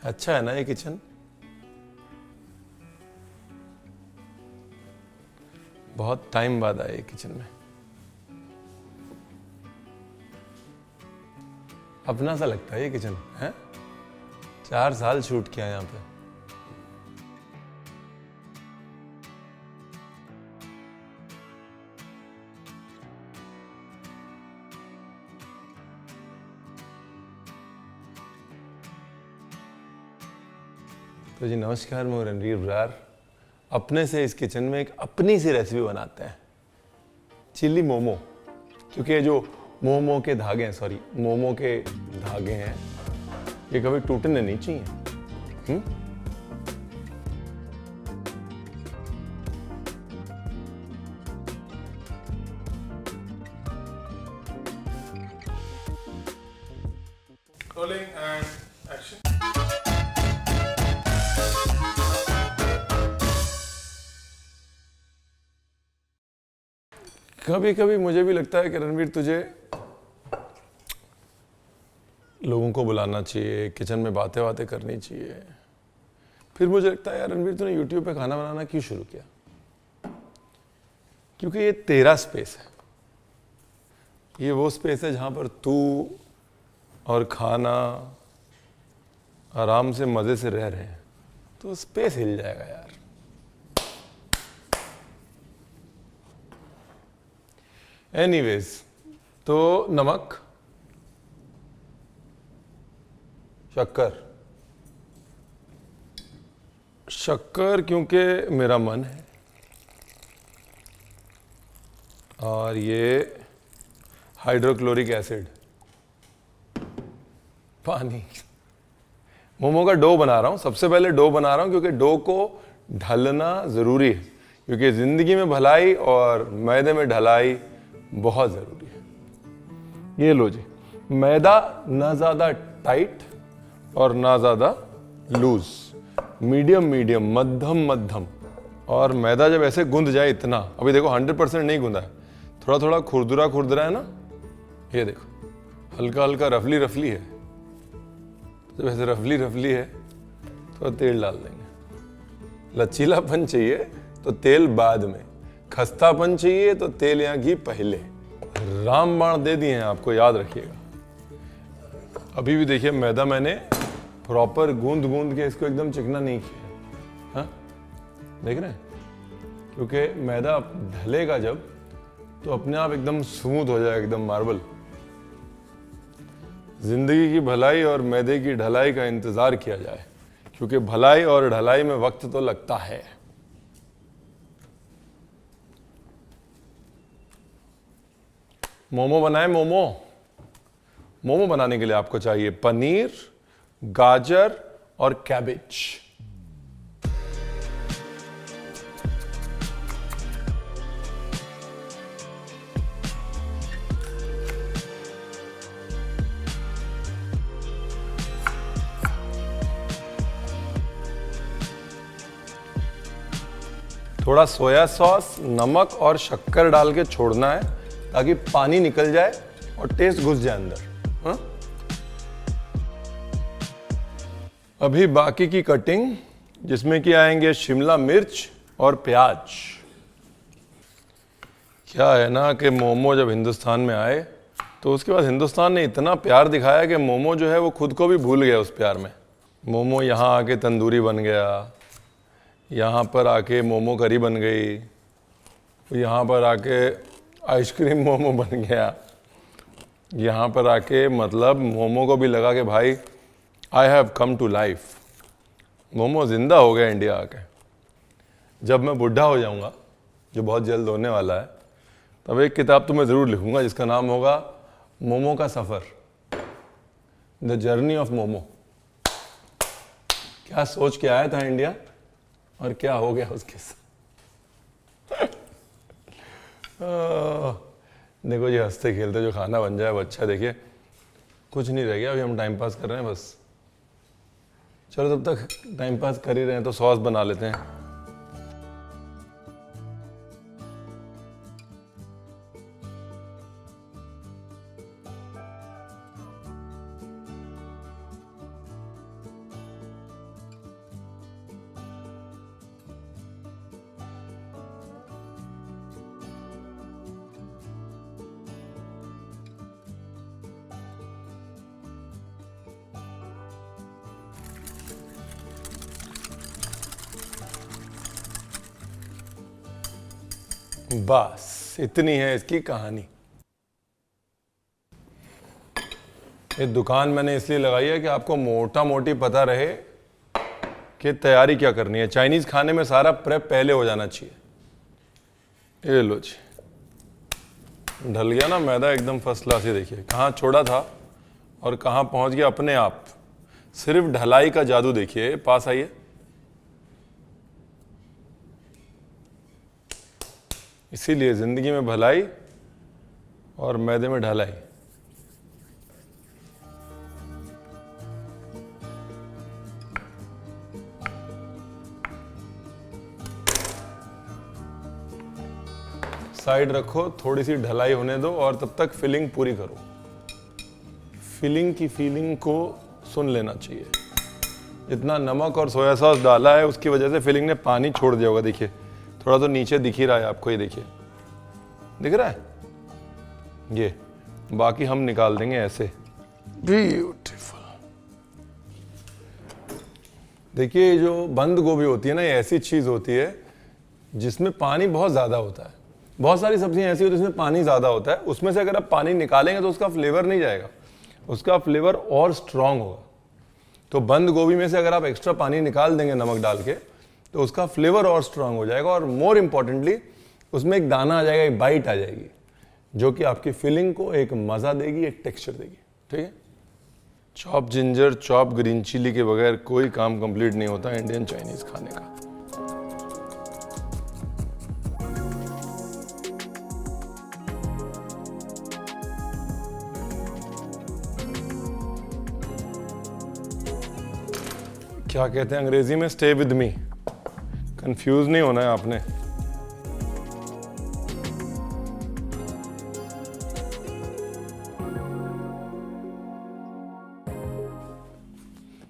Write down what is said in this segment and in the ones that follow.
अच्छा है ना ये किचन? बहुत टाइम बाद आए किचन में। अपना सा लगता है ये किचन है। 4 साल शूट किया यहाँ पे। तो जी नमस्कार, मैं रणवीर ब्रार। अपने से इस किचन में एक अपनी सी रेसिपी बनाते हैं, चिल्ली मोमो। क्योंकि ये जो मोमो के धागे हैं, सॉरी मोमो के धागे हैं, ये कभी टूटने नहीं चाहिए। Rolling and action. कभी कभी मुझे भी लगता है कि रणवीर तुझे लोगों को बुलाना चाहिए, किचन में बातें बातें करनी चाहिए। फिर मुझे लगता है यार रणवीर तूने यूट्यूब पे खाना बनाना क्यों शुरू किया? क्योंकि ये तेरा स्पेस है। ये वो स्पेस है जहां पर तू और खाना आराम से मजे से रह रहे हैं, तो स्पेस हिल जाएगा यार। एनीवेज, तो नमक, शक्कर क्योंकि मेरा मन है, और ये हाइड्रोक्लोरिक एसिड, पानी। मोमो का डो बना रहा हूं। सबसे पहले डो बना रहा हूं क्योंकि डो को ढलना जरूरी है, क्योंकि जिंदगी में भलाई और मैदे में ढलाई बहुत जरूरी है। ये लो जी, मैदा ना ज्यादा टाइट और ना ज्यादा लूज, मीडियम मीडियम, मध्यम मध्यम। और मैदा जब ऐसे गूंद जाए इतना, अभी देखो 100% नहीं गूंदा है, थोड़ा थोड़ा खुरदुरा खुरदुरा है ना, ये देखो हल्का हल्का रफली रफली है। जब ऐसे रफली रफली है तो तेल डाल देंगे। लचीलापन चाहिए तो तेल बाद में, खस्तापन चाहिए तो तेल या घी पहले। रामबाण दे दिए हैं आपको, याद रखिएगा। अभी भी देखिए मैदा मैंने प्रॉपर गूंद गूंद के इसको एकदम चिकना नहीं किया। हाँ देख रहे हैं? क्योंकि मैदा ढलेगा जब तो अपने आप एकदम स्मूथ हो जाएगा, एकदम मार्बल। जिंदगी की भलाई और मैदे की ढलाई का इंतजार किया जाए, क्योंकि भलाई और ढलाई में वक्त तो लगता है। मोमो बनाए। मोमो बनाने के लिए आपको चाहिए पनीर, गाजर और कैबेज। थोड़ा सोया सॉस, नमक और शक्कर डाल के छोड़ना है ताकि पानी निकल जाए और टेस्ट घुस जाए अंदर। हाँ? अभी बाकी की कटिंग, जिसमें कि आएंगे शिमला मिर्च और प्याज। क्या है ना कि मोमो जब हिंदुस्तान में आए तो उसके बाद हिंदुस्तान ने इतना प्यार दिखाया कि मोमो जो है वो खुद को भी भूल गया उस प्यार में। मोमो यहाँ आके तंदूरी बन गया, यहाँ पर आके मोमो करी बन गई, यहाँ पर आके आइसक्रीम मोमो बन गया, यहाँ पर आके मतलब मोमो को भी लगा कि भाई I have come to life. Momo जिंदा हो गया इंडिया आके। जब मैं बुढ़ा हो जाऊँगा, जो बहुत जल्द होने वाला है, तब एक किताब तो मैं ज़रूर लिखूँगा जिसका नाम होगा मोमो का सफ़र, द जर्नी ऑफ मोमो। क्या सोच के आया था इंडिया और क्या हो गया उसके साथ। देखो जी, हंसते खेलते जो खाना बन जाए वो अच्छा। देखिए कुछ नहीं रह गया, अभी हम टाइम पास कर रहे हैं बस। चलो तब तक टाइम पास कर ही रहे हैं तो सॉस बना लेते हैं। बस इतनी है इसकी कहानी। ये दुकान मैंने इसलिए लगाई है कि आपको मोटा मोटी पता रहे कि तैयारी क्या करनी है। चाइनीज खाने में सारा प्रेप पहले हो जाना चाहिए। ये लो जी, ढल गया ना मैदा एकदम फर्स्ट क्लास। ही देखिए कहाँ छोड़ा था और कहाँ पहुंच गया अपने आप। सिर्फ ढलाई का जादू देखिए। पास आइए। इसीलिए जिंदगी में भलाई और मैदे में ढलाई। साइड रखो, थोड़ी सी ढलाई होने दो और तब तक फिलिंग पूरी करो। फिलिंग की फीलिंग को सुन लेना चाहिए। जितना नमक और सोया सॉस डाला है उसकी वजह से फिलिंग ने पानी छोड़ दिया होगा। देखिए थोड़ा तो नीचे दिख ही रहा है आपको। ये देखिए, दिख रहा है ये। बाकी हम निकाल देंगे ऐसे। ब्यूटीफुल। देखिए जो बंद गोभी होती है ना, ये ऐसी चीज होती है जिसमें पानी बहुत ज्यादा होता है। बहुत सारी सब्जियां ऐसी होती है जिसमें पानी ज्यादा होता है। उसमें से अगर आप पानी निकालेंगे तो उसका फ्लेवर नहीं जाएगा, उसका फ्लेवर और स्ट्रांग होगा। तो बंद गोभी में से अगर आप एक्स्ट्रा पानी निकाल देंगे नमक डाल के, तो उसका फ्लेवर और स्ट्रांग हो जाएगा। और मोर इंपॉर्टेंटली उसमें एक दाना आ जाएगा, एक बाइट आ जाएगी, जो कि आपकी फिलिंग को एक मजा देगी, एक टेक्सचर देगी। ठीक है। Chop ginger, chop green chilli के बगैर कोई काम कंप्लीट नहीं होता इंडियन चाइनीज खाने का। क्या कहते हैं अंग्रेजी में? Stay with me. कंफ्यूज नहीं होना है आपने।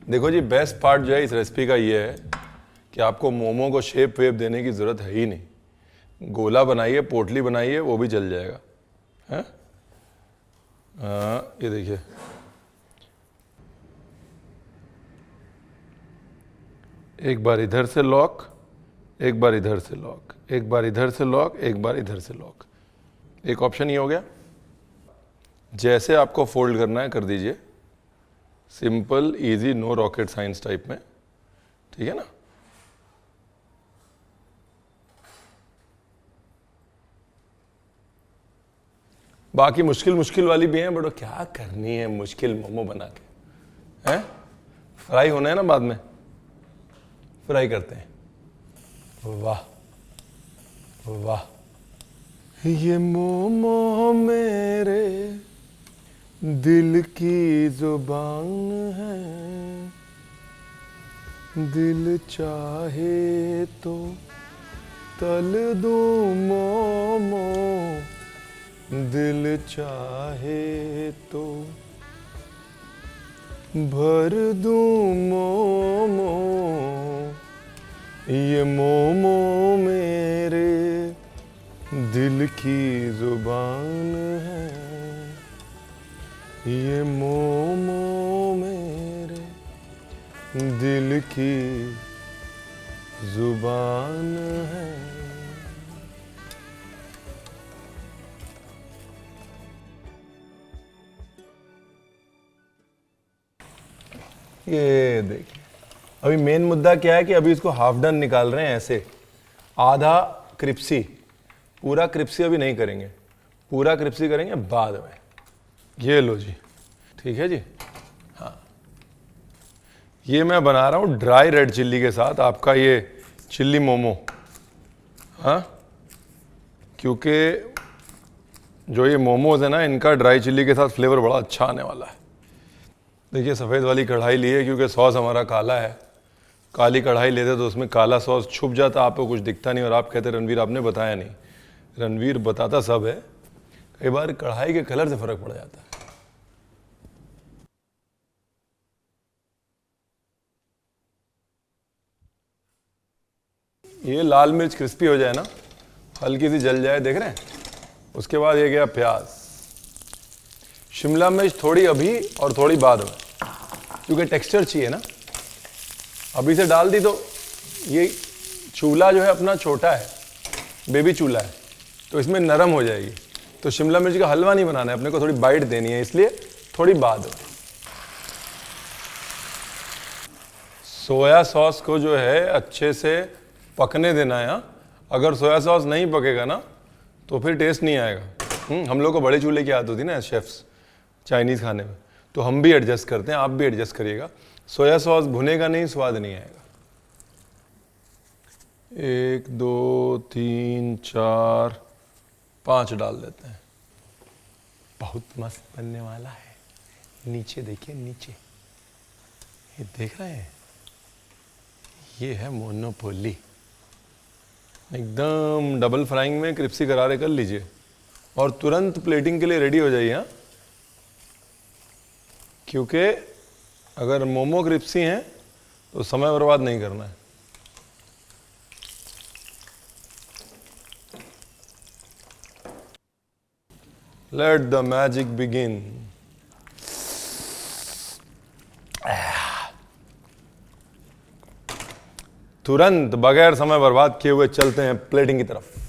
देखो जी, बेस्ट पार्ट जो है इस रेसिपी का ये है कि आपको मोमो को शेप वेप देने की जरूरत है ही नहीं। गोला बनाइए, पोटली बनाइए, वो भी जल जाएगा। हैं? ये देखिए, एक बार इधर से लॉक, एक बार इधर से लॉक, एक बार इधर से लॉक, एक बार इधर से लॉक। एक ऑप्शन ये हो गया। जैसे आपको फोल्ड करना है कर दीजिए। Simple, easy, no rocket science type में। ठीक है ना। बाकी मुश्किल मुश्किल वाली भी हैं, बट क्या करनी है मुश्किल मोमो बना के। हैं? फ्राई होना है ना बाद में, फ्राई करते हैं। वाह वाह, ये मोमो मेरे दिल की जुबान है। दिल चाहे तो तल दूं मोमो, दिल चाहे तो भर दूं मोमो। ये मोमो मेरे दिल की जुबान है। ये मोमो मेरे दिल की जुबान है। ये देखिए, अभी मेन मुद्दा क्या है कि अभी इसको हाफ डन निकाल रहे हैं ऐसे। आधा क्रिप्सी, पूरा क्रिप्सी अभी नहीं करेंगे, पूरा क्रिप्सी करेंगे बाद में। ये लो जी, ठीक है जी। हाँ, ये मैं बना रहा हूँ ड्राई रेड चिल्ली के साथ आपका ये चिल्ली मोमो। हाँ, क्योंकि जो ये मोमोज है ना, इनका ड्राई चिल्ली के साथ फ्लेवर बड़ा अच्छा आने वाला है। देखिए सफ़ेद वाली कढ़ाई ली है क्योंकि सॉस हमारा काला है। काली कढ़ाई लेते तो उसमें काला सॉस छुप जाता, आपको कुछ दिखता नहीं और आप कहते रणवीर आपने बताया नहीं। रणवीर बताता सब है, कई बार कढ़ाई के कलर से फर्क पड़ जाता है। ये लाल मिर्च क्रिस्पी हो जाए ना, हल्की सी जल जाए, देख रहे हैं। उसके बाद ये गया प्याज, शिमला मिर्च थोड़ी अभी और थोड़ी बाद में, क्योंकि टेक्सचर चाहिए ना। अभी से डाल दी तो ये चूल्हा जो है अपना छोटा है, बेबी चूल्हा है, तो इसमें नरम हो जाएगी। तो शिमला मिर्च का हलवा नहीं बनाना है, अपने को थोड़ी बाइट देनी है, इसलिए थोड़ी बाद हो। सोया सॉस को जो है अच्छे से पकने देना है। अगर सोया सॉस नहीं पकेगा ना तो फिर टेस्ट नहीं आएगा। हम लोग को बड़े चूल्हे की आदत होती है ना शेफ्स चाइनीज़ खाने में, तो हम भी एडजस्ट करते हैं, आप भी एडजस्ट करिएगा। सोया सॉस भुनेगा नहीं, स्वाद नहीं आएगा। 1 2 3 4 5 डाल देते हैं। बहुत मस्त बनने वाला है। नीचे देखिए, नीचे ये देख रहे हैं, ये है मोनोपोली। एकदम डबल फ्राइंग में क्रिप्सी करारे कर लीजिए और तुरंत प्लेटिंग के लिए रेडी हो जाइए। हाँ, क्योंकि अगर मोमो क्रिप्सी हैं तो समय बर्बाद नहीं करना है। Let the magic begin. तुरंत बगैर समय बर्बाद किए हुए चलते हैं प्लेटिंग की तरफ।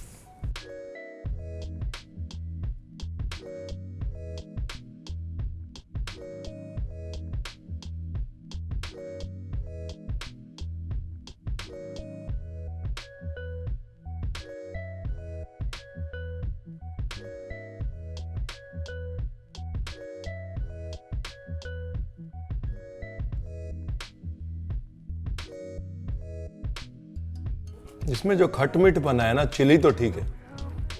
इसमें जो खटमिठपना है ना, चिली तो ठीक है,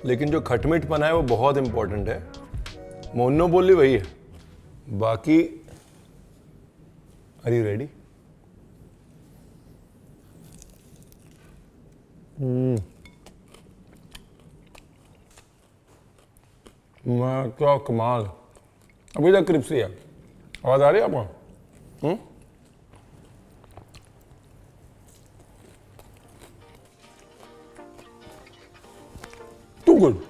लेकिन जो खटमिठपना है वो बहुत इंपॉर्टेंट है। मोनोपोली वही है। बाकी आर यू रेडी? मैं क्या कमाल, अभी तक क्रिप्सी है। आवाज आ रही है आपको? Too good.